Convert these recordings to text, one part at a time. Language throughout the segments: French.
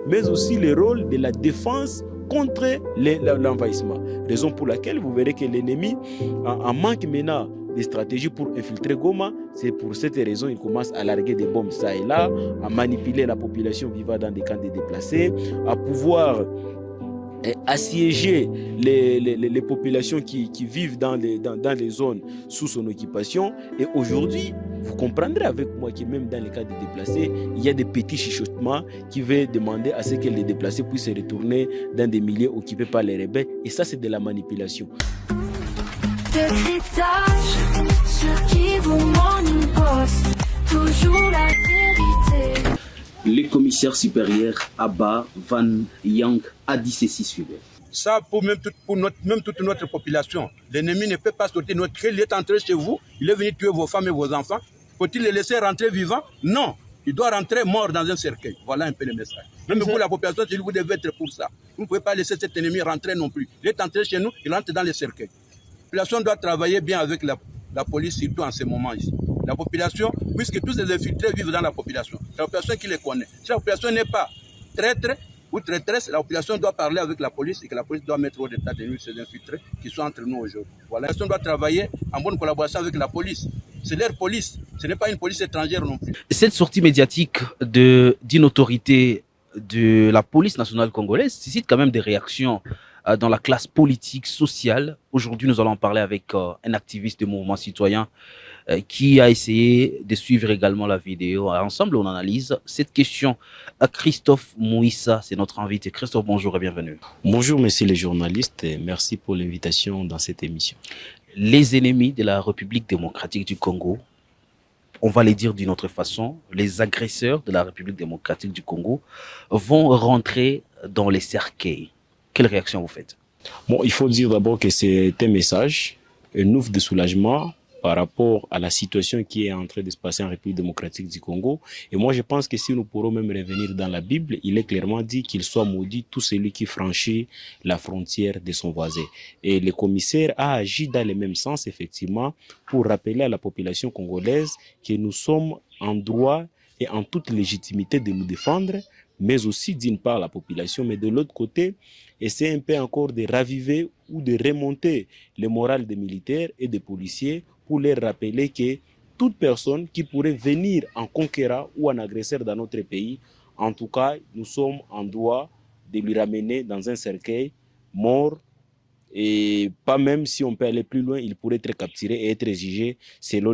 mais aussi le rôle de la défense contre l'envahissement. Raison pour laquelle vous verrez que l'ennemi en manque maintenant des stratégies pour infiltrer Goma. C'est pour cette raison qu'il commence à larguer des bombes ça et là, à manipuler la population vivant dans des camps de déplacés, à pouvoir assiéger les populations qui vivent dans les zones sous son occupation. Et aujourd'hui, vous comprendrez avec moi que même dans les cas de déplacés, il y a des petits chuchotements qui veulent demander à ce que les déplacés puissent retourner dans des milieux occupés par les rebelles. Et ça, c'est de la manipulation. Décryptage, ceux qui vous mentent une poste, toujours la vérité. Le commissaire supérieur Abba Van Yang a dit ceci suivant. Ça, pour toute notre population. L'ennemi ne peut pas sortir notre cré. Il est entré chez vous, il est venu tuer vos femmes et vos enfants. Faut-il les laisser rentrer vivants? Non. Il doit rentrer mort dans un cercueil. Voilà un peu le message. Même vous, la population, vous devez être pour ça. Vous ne pouvez pas laisser cet ennemi rentrer non plus. Il est entré chez nous, il rentre dans le cercueil. La population doit travailler bien avec la police, surtout en ce moment ici. La population, puisque tous les infiltrés vivent dans la population. C'est la population qui les connaît. Si la population n'est pas traître ou traîtresse, la population doit parler avec la police et que la police doit mettre au état de nuit ces infiltrés qui sont entre nous aujourd'hui. Voilà. La population doit travailler en bonne collaboration avec la police. C'est leur police, ce n'est pas une police étrangère non plus. Cette sortie médiatique d'une autorité de la police nationale congolaise suscite quand même des réactions dans la classe politique, sociale. Aujourd'hui, nous allons parler avec un activiste du mouvement citoyen qui a essayé de suivre également la vidéo. Ensemble, on analyse cette question. Christophe Mouissa, c'est notre invité. Christophe, bonjour et bienvenue. Bonjour, messieurs les journalistes, et merci pour l'invitation dans cette émission. Les ennemis de la République démocratique du Congo, on va les dire d'une autre façon, les agresseurs de la République démocratique du Congo vont rentrer dans les cercueils. Quelle réaction vous faites? Bon, il faut dire d'abord que c'est un message, un ouf de soulagement par rapport à la situation qui est en train de se passer en République démocratique du Congo. Et moi, je pense que si nous pourrons même revenir dans la Bible, il est clairement dit qu'il soit maudit tout celui qui franchit la frontière de son voisin. Et le commissaire a agi dans le même sens, effectivement, pour rappeler à la population congolaise que nous sommes en droit et en toute légitimité de nous défendre, mais aussi d'une part la population, mais de l'autre côté, essayer un peu encore de raviver ou de remonter le moral des militaires et des policiers pour leur rappeler que toute personne qui pourrait venir en conquérant ou en agresseur dans notre pays, en tout cas, nous sommes en droit de lui ramener dans un cercueil mort, et pas même si on peut aller plus loin, il pourrait être capturé et être jugé selon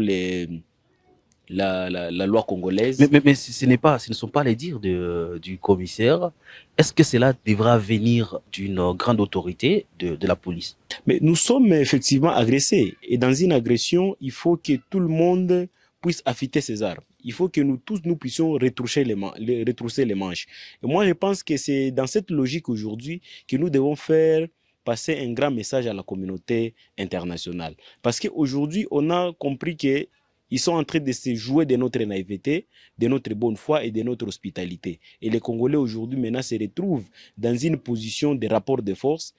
la loi congolaise. Mais ce ne sont pas les dires du commissaire. Est-ce que cela devra venir d'une grande autorité de la police? Mais nous sommes effectivement agressés. Et dans une agression, il faut que tout le monde puisse affûter ses armes. Il faut que nous tous, nous puissions retrousser les manches. Et moi, je pense que c'est dans cette logique aujourd'hui que nous devons faire passer un grand message à la communauté internationale. Parce qu'aujourd'hui, on a compris que ils sont en train de se jouer de notre naïveté, de notre bonne foi et de notre hospitalité. Et les Congolais aujourd'hui maintenant se retrouvent dans une position de rapport de force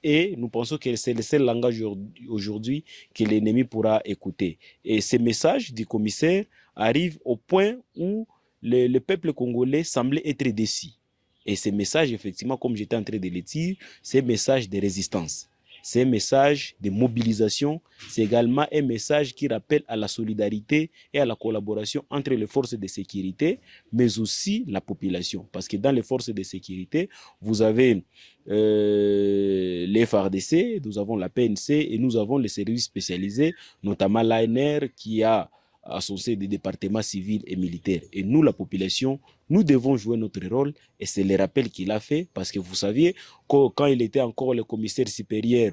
et nous pensons que c'est le seul langage aujourd'hui que l'ennemi pourra écouter. Et ces messages du commissaire arrivent au point où le peuple congolais semblait être déçu. Et ces messages, effectivement, comme j'étais en train de le dire, c'est un message de résistance. C'est un message de mobilisation, c'est également un message qui rappelle à la solidarité et à la collaboration entre les forces de sécurité, mais aussi la population. Parce que dans les forces de sécurité, vous avez les FARDC, nous avons la PNC et nous avons les services spécialisés, notamment l'ANR qui a associé des départements civils et militaires. Et nous, la population, nous devons jouer notre rôle et c'est le rappel qu'il a fait parce que vous saviez que quand il était encore le commissaire supérieur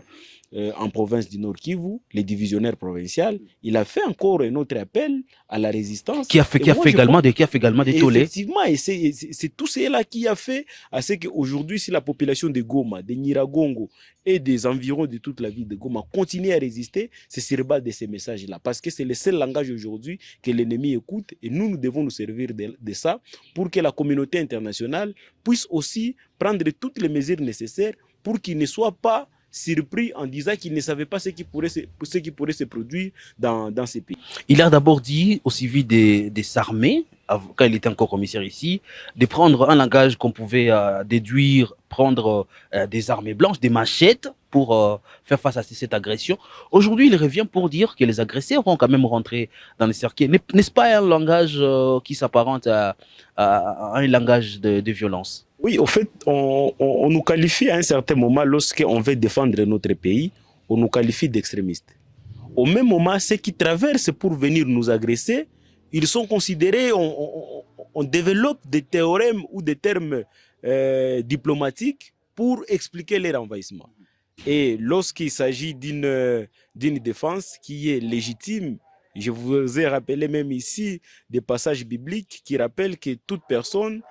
en province du Nord Kivu, le divisionnaire provincial, il a fait encore un autre appel à la résistance. Qui a fait également des tollés. Effectivement, et c'est tout cela qui a fait à ce qu'aujourd'hui, si la population de Goma, de Nyiragongo et des environs de toute la ville de Goma continue à résister, c'est sur base de ces messages-là. Parce que c'est le seul langage aujourd'hui que l'ennemi écoute et nous devons nous servir de ça pour que la communauté internationale puisse aussi prendre toutes les mesures nécessaires pour qu'il ne soit pas surpris en disant qu'il ne savait pas ce qui pourrait se produire dans ces pays. Il a d'abord dit aux civils de s'armer quand il était encore commissaire ici, de prendre un langage qu'on pouvait déduire, prendre des armées blanches, des machettes pour faire face à cette agression. Aujourd'hui, il revient pour dire que les agresseurs vont quand même rentrer dans les cercueils. N'est-ce pas un langage qui s'apparente à un langage de violence? Oui, au fait, on nous qualifie à un certain moment, lorsqu'on veut défendre notre pays, on nous qualifie d'extrémistes. Au même moment, ceux qui traversent pour venir nous agresser, ils sont considérés, on développe des théorèmes ou des termes diplomatiques pour expliquer leur envahissement. Et lorsqu'il s'agit d'une défense qui est légitime, je vous ai rappelé même ici des passages bibliques qui rappellent que toute personne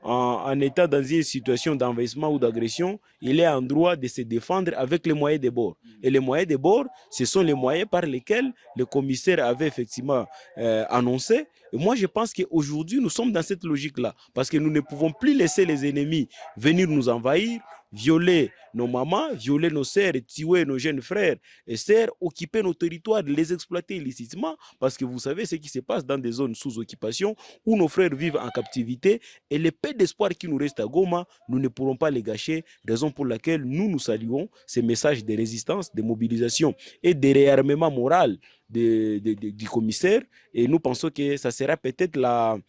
en étant dans une situation d'envahissement ou d'agression, il est en droit de se défendre avec les moyens de bord. Et les moyens de bord, ce sont les moyens par lesquels le commissaire avait effectivement annoncé. Et moi, je pense qu'aujourd'hui, nous sommes dans cette logique-là, parce que nous ne pouvons plus laisser les ennemis venir nous envahir, violer nos mamans, violer nos sœurs, tuer nos jeunes frères et sœurs, occuper nos territoires, les exploiter illicitement, parce que vous savez ce qui se passe dans des zones sous occupation où nos frères vivent en captivité, et les peu d'espoir qui nous reste à Goma, nous ne pourrons pas les gâcher, raison pour laquelle nous saluons ces messages de résistance, de mobilisation et de réarmement moral du commissaire, et nous pensons que ça sera peut-être la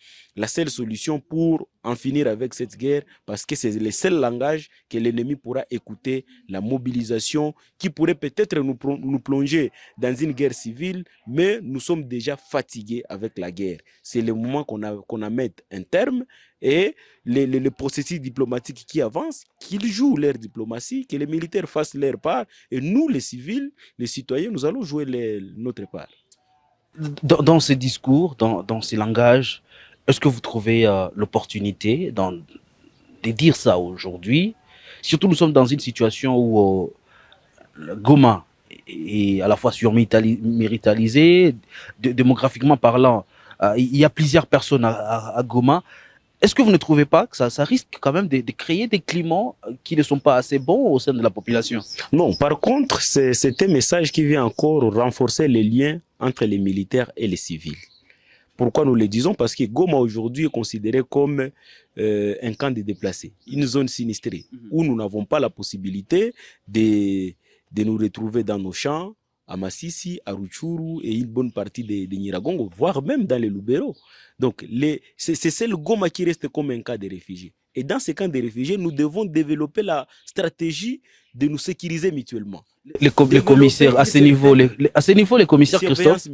seule solution pour en finir avec cette guerre, parce que c'est le seul langage que l'ennemi pourra écouter, la mobilisation qui pourrait peut-être nous plonger dans une guerre civile, mais nous sommes déjà fatigués avec la guerre. C'est le moment qu'on a mis un terme, et les processus diplomatiques qui avancent, qu'ils jouent leur diplomatie, que les militaires fassent leur part, et nous, les civils, les citoyens, nous allons jouer notre part. Dans ces discours, dans ces langages, est-ce que vous trouvez l'opportunité de dire ça aujourd'hui? Surtout, nous sommes dans une situation où Goma est à la fois surmilitarisé, démographiquement parlant, il y a plusieurs personnes à Goma. Est-ce que vous ne trouvez pas que ça risque quand même de créer des climats qui ne sont pas assez bons au sein de la population? Non, par contre, c'est un message qui vient encore renforcer les liens entre les militaires et les civils. Pourquoi nous le disons? Parce que Goma aujourd'hui est considéré comme un camp de déplacés, une zone sinistrée, où nous n'avons pas la possibilité de nous retrouver dans nos champs, à Massissi, à Rutshuru et une bonne partie de Nyiragongo, voire même dans les Lubero. Donc, c'est le Goma qui reste comme un cas de réfugiés. Et dans ces camps de réfugiés, nous devons développer la stratégie de nous sécuriser mutuellement. Les commissaires, à ce niveau, les commissaires, Christophe,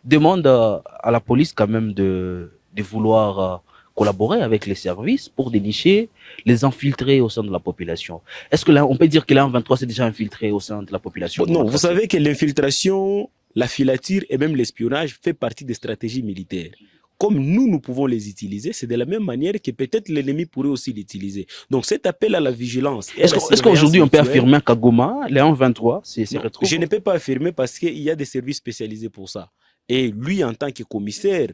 demandent à la police quand même de vouloir collaborer avec les services pour dénicher les infiltrés au sein de la population. Est-ce que là, on peut dire que l'M23 s'est déjà infiltré au sein de la population? Non, vous savez que l'infiltration, la filature et même l'espionnage fait partie des stratégies militaires. Comme nous pouvons les utiliser, c'est de la même manière que peut-être l'ennemi pourrait aussi l'utiliser. Donc cet appel à la vigilance. Est-ce qu'aujourd'hui on peut affirmer qu'à Goma, les M23, c'est retrouvé? Je ne peux pas affirmer parce qu'il y a des services spécialisés pour ça. Et lui, en tant que commissaire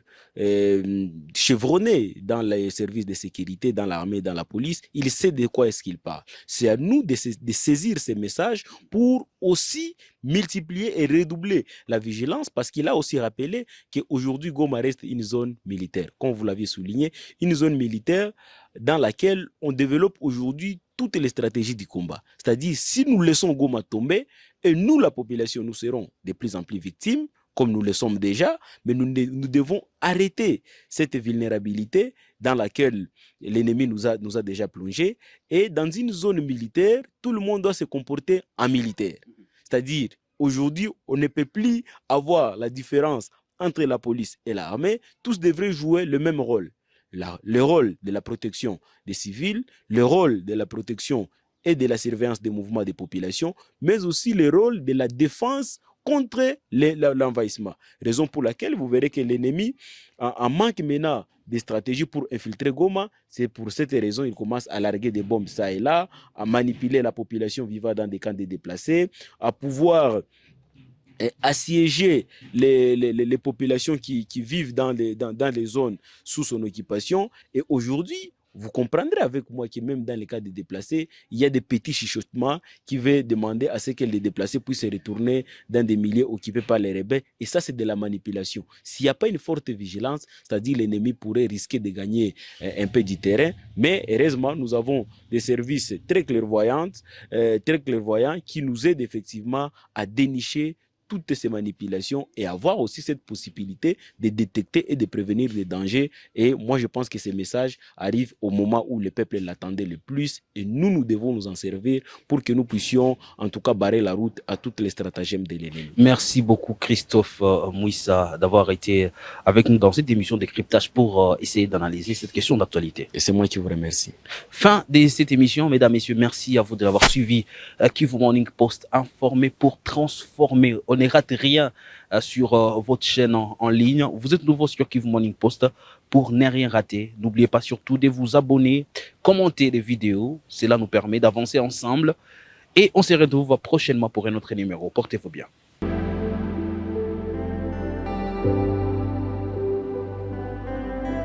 chevronné dans les services de sécurité, dans l'armée, dans la police, il sait de quoi est-ce qu'il parle. C'est à nous de saisir ces messages pour aussi multiplier et redoubler la vigilance, parce qu'il a aussi rappelé qu'aujourd'hui, Goma reste une zone militaire. Comme vous l'aviez souligné, une zone militaire dans laquelle on développe aujourd'hui toutes les stratégies du combat. C'est-à-dire, si nous laissons Goma tomber, et nous, la population, nous serons de plus en plus victimes, comme nous le sommes déjà, mais nous devons arrêter cette vulnérabilité dans laquelle l'ennemi nous a déjà plongé. Et dans une zone militaire, tout le monde doit se comporter en militaire. C'est-à-dire, aujourd'hui, on ne peut plus avoir la différence entre la police et l'armée. Tous devraient jouer le même rôle. Le rôle de la protection des civils, le rôle de la protection et de la surveillance des mouvements des populations, mais aussi le rôle de la défense contre l'envahissement. Raison pour laquelle vous verrez que l'ennemi en manque maintenant des stratégies pour infiltrer Goma. C'est pour cette raison qu'il commence à larguer des bombes ça et là, à manipuler la population vivant dans des camps de déplacés, à pouvoir assiéger les populations qui vivent dans les zones sous son occupation. Et aujourd'hui, vous comprendrez avec moi que même dans les cas des déplacés, il y a des petits chuchotements qui veulent demander à ce que les déplacés puissent se retourner dans des milieux occupés par les rebelles. Et ça, c'est de la manipulation. S'il n'y a pas une forte vigilance, c'est-à-dire l'ennemi pourrait risquer de gagner un peu du terrain. Mais heureusement, nous avons des services très clairvoyants qui nous aident effectivement à dénicher toutes ces manipulations et avoir aussi cette possibilité de détecter et de prévenir les dangers. Et moi, je pense que ces messages arrivent au moment où le peuple l'attendait le plus et nous devons nous en servir pour que nous puissions en tout cas barrer la route à toutes les stratagèmes de l'ennemi. Merci beaucoup Christophe Mouissa d'avoir été avec nous dans cette émission de cryptage pour essayer d'analyser cette question d'actualité. Et c'est moi qui vous remercie. Fin de cette émission, mesdames, messieurs, merci à vous de l'avoir suivi. Kivu Morning Post, informé pour transformer. On ne rate rien sur votre chaîne en ligne. Vous êtes nouveau sur Kivu Morning Post pour ne rien rater. N'oubliez pas surtout de vous abonner, commenter les vidéos. Cela nous permet d'avancer ensemble. Et on se retrouve prochainement pour un autre numéro. Portez-vous bien.